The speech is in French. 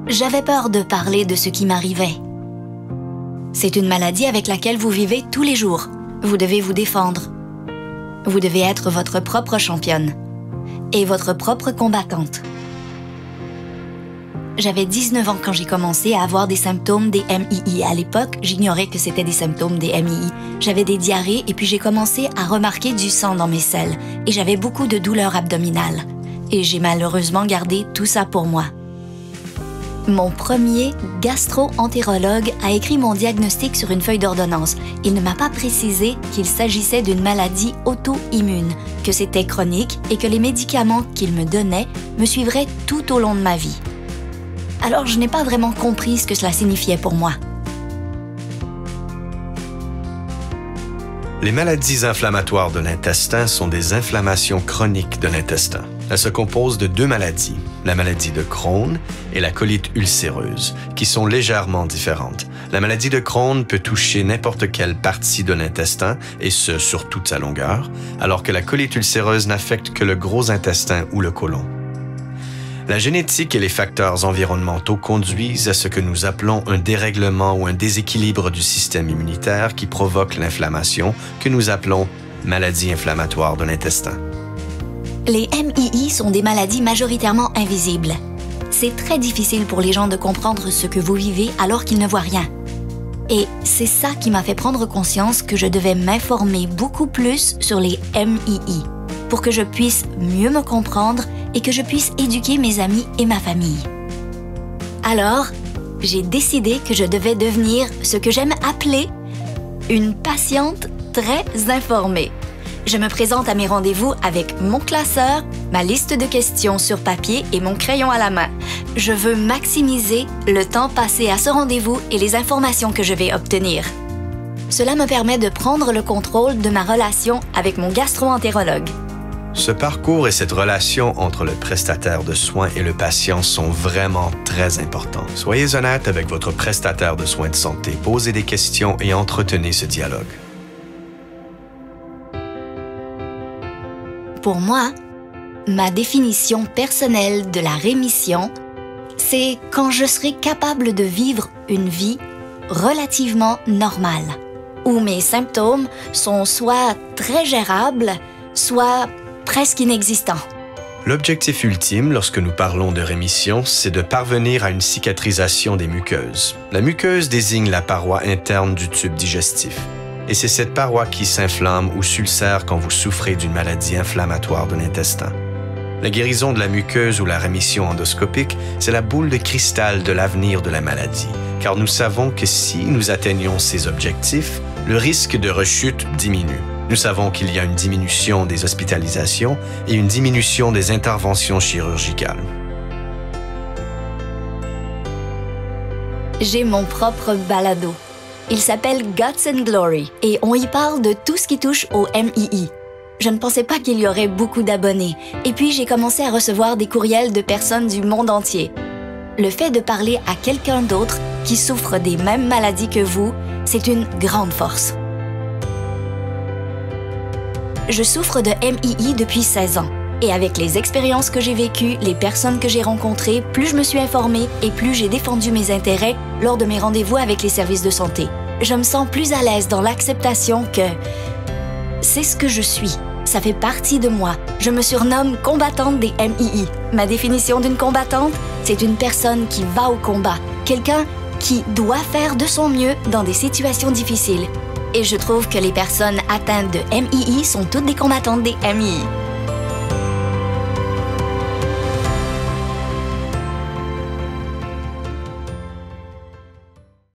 J'avais peur de parler de ce qui m'arrivait. C'est une maladie avec laquelle vous vivez tous les jours. Vous devez vous défendre. Vous devez être votre propre championne et votre propre combattante. J'avais 19 ans quand j'ai commencé à avoir des symptômes des MII. À l'époque, j'ignorais que c'était des symptômes des MII. J'avais des diarrhées et puis j'ai commencé à remarquer du sang dans mes selles et j'avais beaucoup de douleurs abdominales. Et j'ai malheureusement gardé tout ça pour moi. Mon premier gastro-entérologue a écrit mon diagnostic sur une feuille d'ordonnance. Il ne m'a pas précisé qu'il s'agissait d'une maladie auto-immune, que c'était chronique et que les médicaments qu'il me donnait me suivraient tout au long de ma vie. Alors je n'ai pas vraiment compris ce que cela signifiait pour moi. Les maladies inflammatoires de l'intestin sont des inflammations chroniques de l'intestin. Elles se composent de deux maladies, la maladie de Crohn et la colite ulcéreuse, qui sont légèrement différentes. La maladie de Crohn peut toucher n'importe quelle partie de l'intestin, et ce, sur toute sa longueur, alors que la colite ulcéreuse n'affecte que le gros intestin ou le côlon. La génétique et les facteurs environnementaux conduisent à ce que nous appelons un dérèglement ou un déséquilibre du système immunitaire qui provoque l'inflammation, que nous appelons maladie inflammatoire de l'intestin. Les MII sont des maladies majoritairement invisibles. C'est très difficile pour les gens de comprendre ce que vous vivez alors qu'ils ne voient rien. Et c'est ça qui m'a fait prendre conscience que je devais m'informer beaucoup plus sur les MII pour que je puisse mieux me comprendre et que je puisse éduquer mes amis et ma famille. Alors, j'ai décidé que je devais devenir ce que j'aime appeler une patiente très informée. Je me présente à mes rendez-vous avec mon classeur, ma liste de questions sur papier et mon crayon à la main. Je veux maximiser le temps passé à ce rendez-vous et les informations que je vais obtenir. Cela me permet de prendre le contrôle de ma relation avec mon gastro-entérologue. Ce parcours et cette relation entre le prestataire de soins et le patient sont vraiment très importants. Soyez honnête avec votre prestataire de soins de santé, posez des questions et entretenez ce dialogue. Pour moi, ma définition personnelle de la rémission, c'est quand je serai capable de vivre une vie relativement normale, où mes symptômes sont soit très gérables, soit presque inexistants. L'objectif ultime lorsque nous parlons de rémission, c'est de parvenir à une cicatrisation des muqueuses. La muqueuse désigne la paroi interne du tube digestif. Et c'est cette paroi qui s'inflamme ou s'ulcère quand vous souffrez d'une maladie inflammatoire de l'intestin. La guérison de la muqueuse ou la rémission endoscopique, c'est la boule de cristal de l'avenir de la maladie, car nous savons que si nous atteignons ces objectifs, le risque de rechute diminue. Nous savons qu'il y a une diminution des hospitalisations et une diminution des interventions chirurgicales. J'ai mon propre balado. Il s'appelle Guts and Glory et on y parle de tout ce qui touche au MII. Je ne pensais pas qu'il y aurait beaucoup d'abonnés et puis j'ai commencé à recevoir des courriels de personnes du monde entier. Le fait de parler à quelqu'un d'autre qui souffre des mêmes maladies que vous, c'est une grande force. Je souffre de MII depuis 16 ans. Et avec les expériences que j'ai vécues, les personnes que j'ai rencontrées, plus je me suis informée et plus j'ai défendu mes intérêts lors de mes rendez-vous avec les services de santé. Je me sens plus à l'aise dans l'acceptation que c'est ce que je suis. Ça fait partie de moi. Je me surnomme combattante des MII. Ma définition d'une combattante, c'est une personne qui va au combat, quelqu'un qui doit faire de son mieux dans des situations difficiles. Et je trouve que les personnes atteintes de MII sont toutes des combattantes des MII.